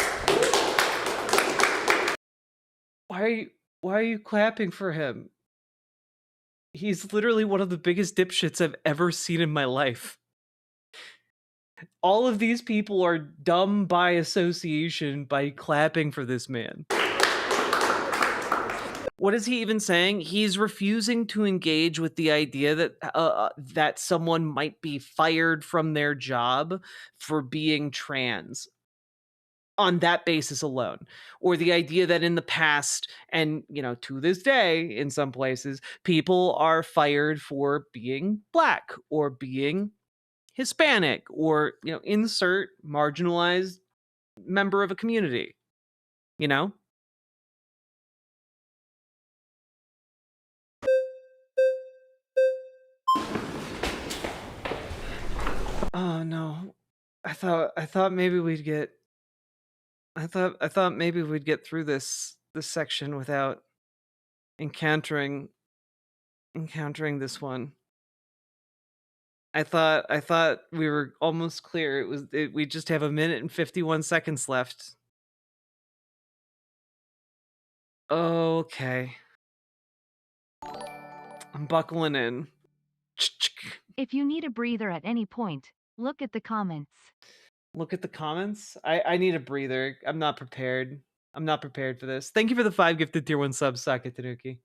Why are you clapping for him? He's literally one of the biggest dipshits I've ever seen in my life. All of these people are dumb by association by clapping for this man. What is he even saying? He's refusing to engage with the idea that that someone might be fired from their job for being trans on that basis alone, or the idea that in the past, and to this day in some places, people are fired for being black or being Hispanic or insert marginalized member of a community. Oh no. I thought maybe we'd get I thought maybe we'd get through this section without encountering this one. I thought we were almost clear. We just have 1 minute and 51 seconds left. Okay. I'm buckling in. If you need a breather at any point, look at the comments. Look at the comments? I need a breather. I'm not prepared. I'm not prepared for this. Thank you for the 5 gifted tier 1 subs, Sake Tanuki.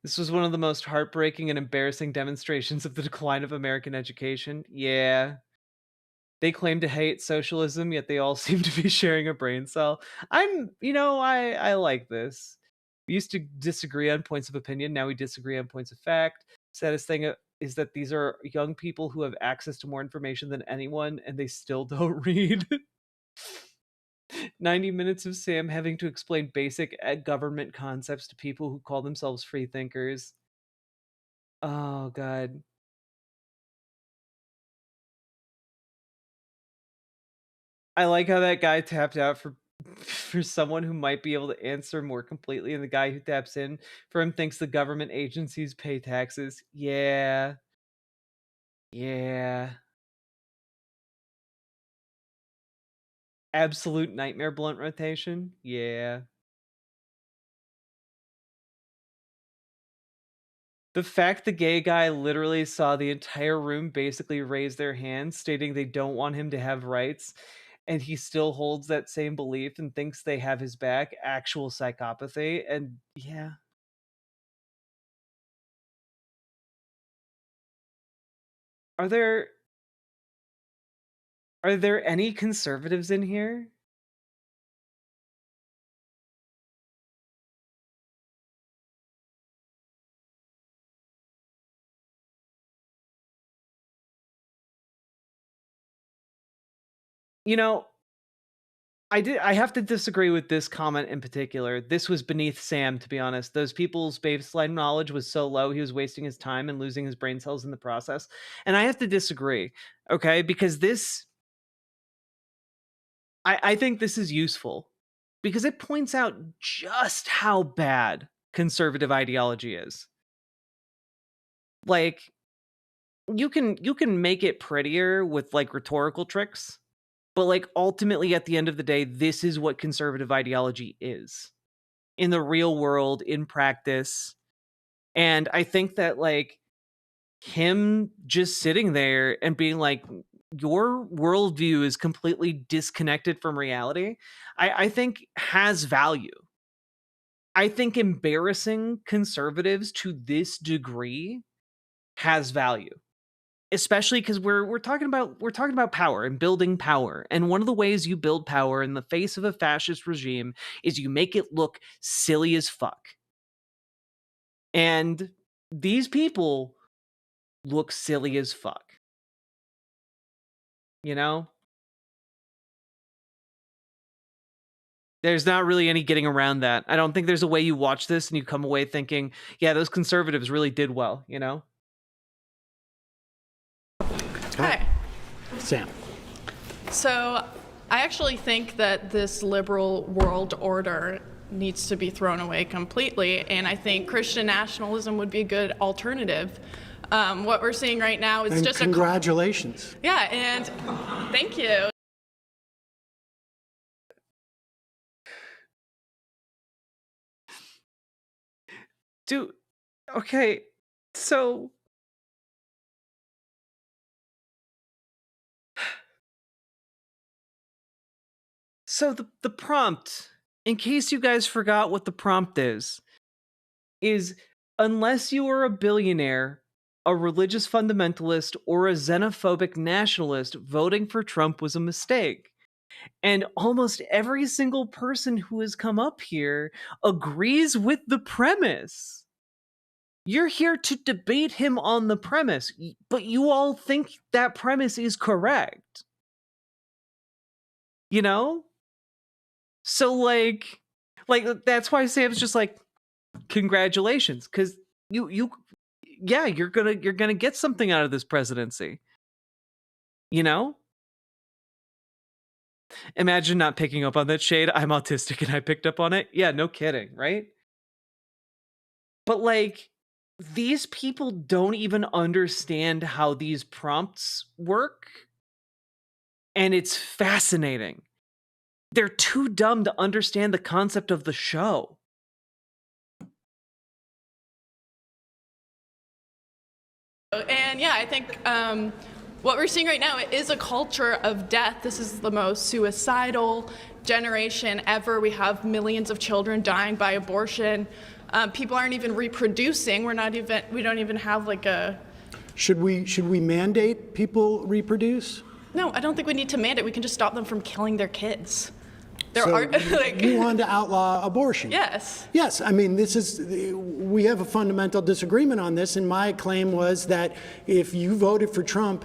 This was one of the most heartbreaking and embarrassing demonstrations of the decline of American education. Yeah. They claim to hate socialism, yet they all seem to be sharing a brain cell. I like this. We used to disagree on points of opinion. Now we disagree on points of fact. Saddest thing is that these are young people who have access to more information than anyone, and they still don't read. 90 minutes of Sam having to explain basic government concepts to people who call themselves free thinkers. Oh, God. I like how that guy tapped out for someone who might be able to answer more completely, and the guy who taps in for him thinks the government agencies pay taxes. Yeah. Yeah. Absolute nightmare blunt rotation. Yeah. The fact the gay guy literally saw the entire room basically raise their hands, stating they don't want him to have rights, and he still holds that same belief and thinks they have his back, actual psychopathy, and yeah. Are there any conservatives in here? I have to disagree with this comment in particular. This was beneath Sam, to be honest. Those people's baseline knowledge was so low, he was wasting his time and losing his brain cells in the process. And I have to disagree, okay? Because I think this is useful because it points out just how bad conservative ideology is. Like, you can make it prettier with like rhetorical tricks, but like ultimately at the end of the day, this is what conservative ideology is in the real world, in practice. And I think that like him just sitting there and being like, your worldview is completely disconnected from reality, I think has value. I think embarrassing conservatives to this degree has value, especially because we're talking about power and building power. And one of the ways you build power in the face of a fascist regime is you make it look silly as fuck. And these people look silly as fuck. you know? There's not really any getting around that. I don't think there's a way you watch this and you come away thinking, yeah, those conservatives really did well, you know? Hi. Sam. So I actually think that this liberal world order needs to be thrown away completely, and I think Christian nationalism would be a good alternative. What we're seeing right now is just congratulations. Yeah, and thank you. Dude, okay, so the prompt, in case you guys forgot what the prompt is unless you are a billionaire, a religious fundamentalist, or a xenophobic nationalist, voting for Trump was a mistake. And almost every single person who has come up here agrees with the premise. You're here to debate him on the premise, but you all think that premise is correct. You know? So like that's why Sam's just like, congratulations, because you're gonna get something out of this presidency. You know? Imagine not picking up on that shade. I'm autistic and I picked up on it. Yeah, no kidding, right? But like, these people don't even understand how these prompts work. And it's fascinating. They're too dumb to understand the concept of the show. And yeah, I think what we're seeing right now is a culture of death. This is the most suicidal generation ever. We have millions of children dying by abortion. People aren't even reproducing. We don't even have like a... Should we mandate people reproduce? No, I don't think we need to mandate. We can just stop them from killing their kids. You want to outlaw abortion? Yes. Yes, I mean, we have a fundamental disagreement on this, and my claim was that if you voted for Trump,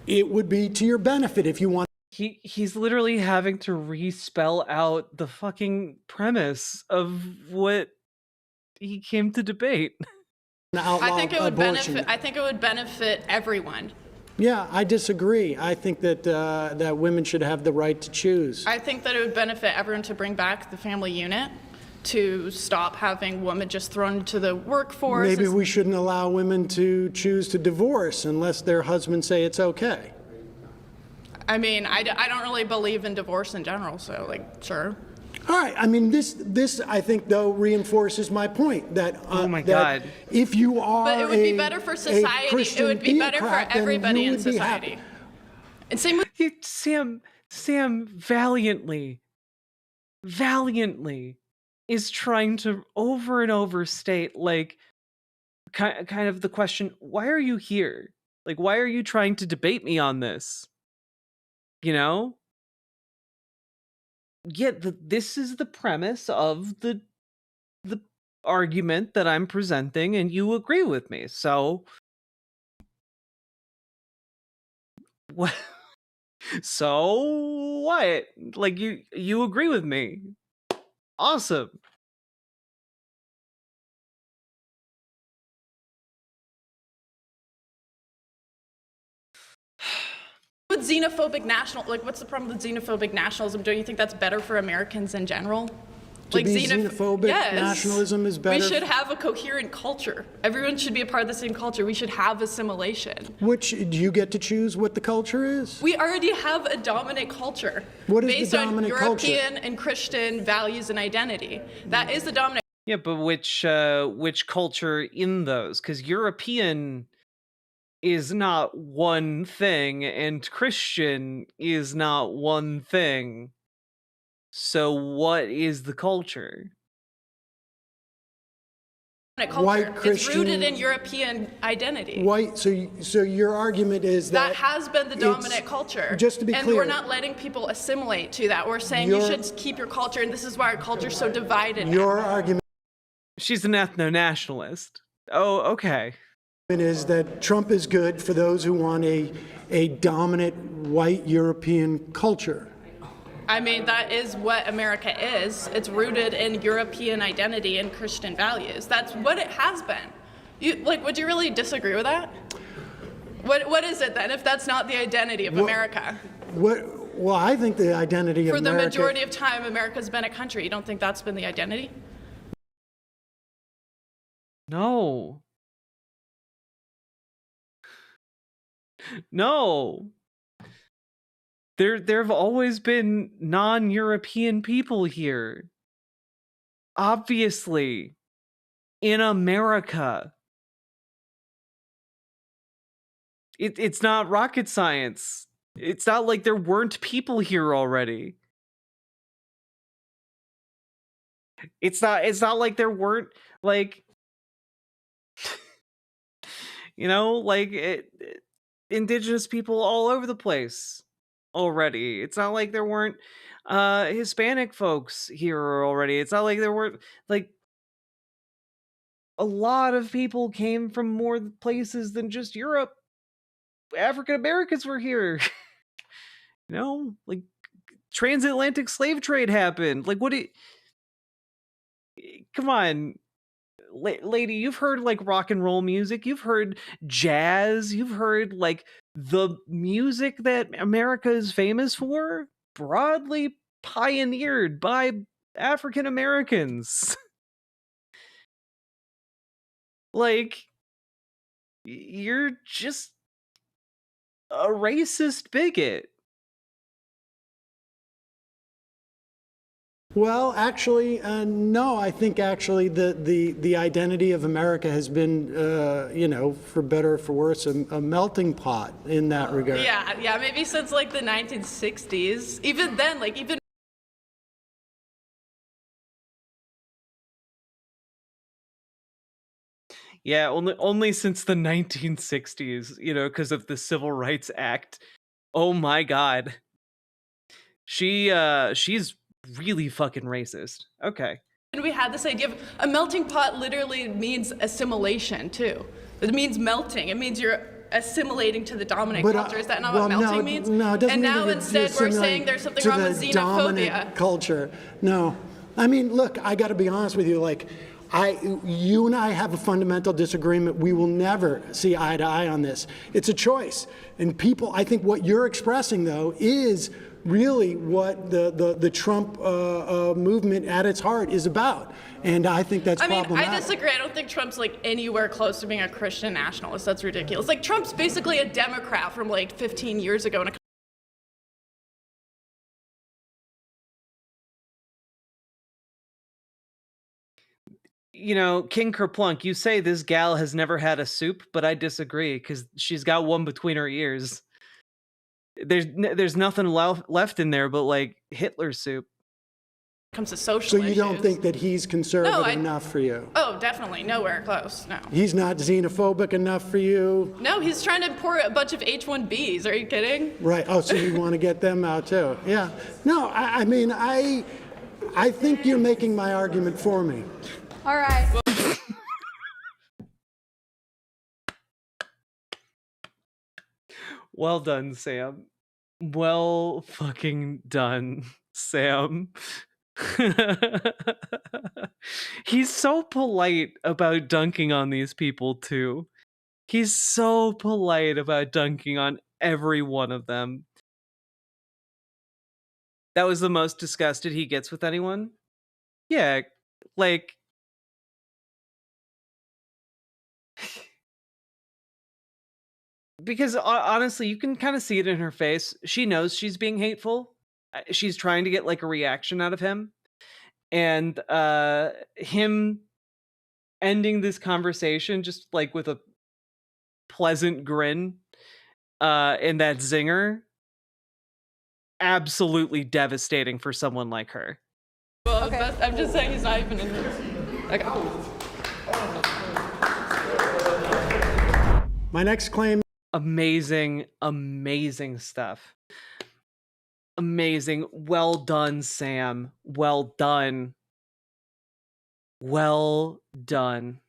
it would be to your benefit if you want. He's literally having to re-spell out the fucking premise of what he came to debate. I think it would benefit everyone. Yeah, I disagree. I think that that women should have the right to choose. I think that it would benefit everyone to bring back the family unit, to stop having women just thrown into the workforce. Maybe we shouldn't allow women to choose to divorce unless their husbands say it's okay. I mean, I don't really believe in divorce in general, so like, sure. All right. I mean, this I think though reinforces my point that oh my God, if you are, but it would be better for society. It would be better for everybody in society. And same with Sam valiantly is trying to over and over state like kind of the question: why are you here? Like, why are you trying to debate me on this? You know. Yet this is the premise of the argument that I'm presenting, and you agree with me. So what? So what? Like you agree with me? Awesome. with xenophobic what's the problem with xenophobic nationalism? Don't you think that's better for Americans in general? To be xenophobic nationalism is better. We should have a coherent culture. Everyone should be a part of the same culture. We should have assimilation. Which, do you get to choose what the culture is? We already have a dominant culture. What is based the dominant on culture? European and Christian values and identity. That is the dominant. Yeah, but which culture in those? Because European is not one thing, and Christian is not one thing. So what is the culture? White Christian. It's rooted in European identity. White. So your argument is that has been the dominant culture. Just to be clear, and we're not letting people assimilate to that. We're saying you should keep your culture, and this is why our culture is so divided. Your argument. She's an ethno-nationalist. Oh, okay. Is that Trump is good for those who want a dominant white European culture. I mean, that is what America is. It's rooted in European identity and Christian values. That's what it has been. Would you really disagree with that? What is it then, if that's not the identity of America? Well, I think the identity of For the America, majority of time, America's been a country. You don't think that's been the identity? No. No. There have always been non-European people here. Obviously. In America. It's not rocket science. It's not like there weren't people here already. It's not like there weren't, like, you know, like indigenous people all over the place already. It's not like there weren't Hispanic folks here already. It's not like there weren't, like, a lot of people came from more places than just Europe. African Americans were here. You know, like, transatlantic slave trade happened. Like, come on, lady, you've heard like rock and roll music, you've heard jazz, you've heard like the music that America is famous for, broadly pioneered by African Americans. Like, you're just a racist bigot. Well, actually, no. I think actually the identity of America has been, you know, for better or for worse, a melting pot in that regard. Yeah, maybe since like the 1960s. Even then, like even. Yeah, only since the 1960s, you know, because of the Civil Rights Act. Oh my God. She's really fucking racist. Okay. And we had this idea of a melting pot literally means assimilation too. It means melting. It means you're assimilating to the dominant culture. Is that not what melting means? No, it doesn't and mean now that instead we're saying there's something wrong with the dominant xenophobia. Culture. No. I mean, look, I got to be honest with you. Like, you and I have a fundamental disagreement. We will never see eye to eye on this. It's a choice. And people, I think what you're expressing, though, is really what the Trump movement at its heart is about. And I think that's problematic. I disagree. I don't think Trump's like anywhere close to being a Christian nationalist. That's ridiculous. Like, Trump's basically a Democrat from like 15 years ago. You know, King Kerplunk, you say this gal has never had a soup, but I disagree, because she's got one between her ears. There's nothing left in there but like Hitler soup. Comes to social So you issues. don't think that he's conservative enough for you? Oh, definitely. Nowhere close. No. He's not xenophobic enough for you? No, he's trying to import a bunch of H-1Bs. Are you kidding? Right. Oh, so you want to get them out too? Yeah. No, I mean, I think you're making my argument for me. All right. Well done, Sam. Well fucking done, Sam. He's so polite about dunking on these people too. He's so polite about dunking on every one of them. That was the most disgusted he gets with anyone? Yeah, like... Because honestly, you can kind of see it in her face. She knows she's being hateful. She's trying to get like a reaction out of him. And him ending this conversation just like with a pleasant grin and that zinger, absolutely devastating for someone like her. Well, okay. I'm just saying he's not even in this. Okay. My next claim. Amazing, amazing stuff. Amazing. Well done, Sam. Well done. Well done.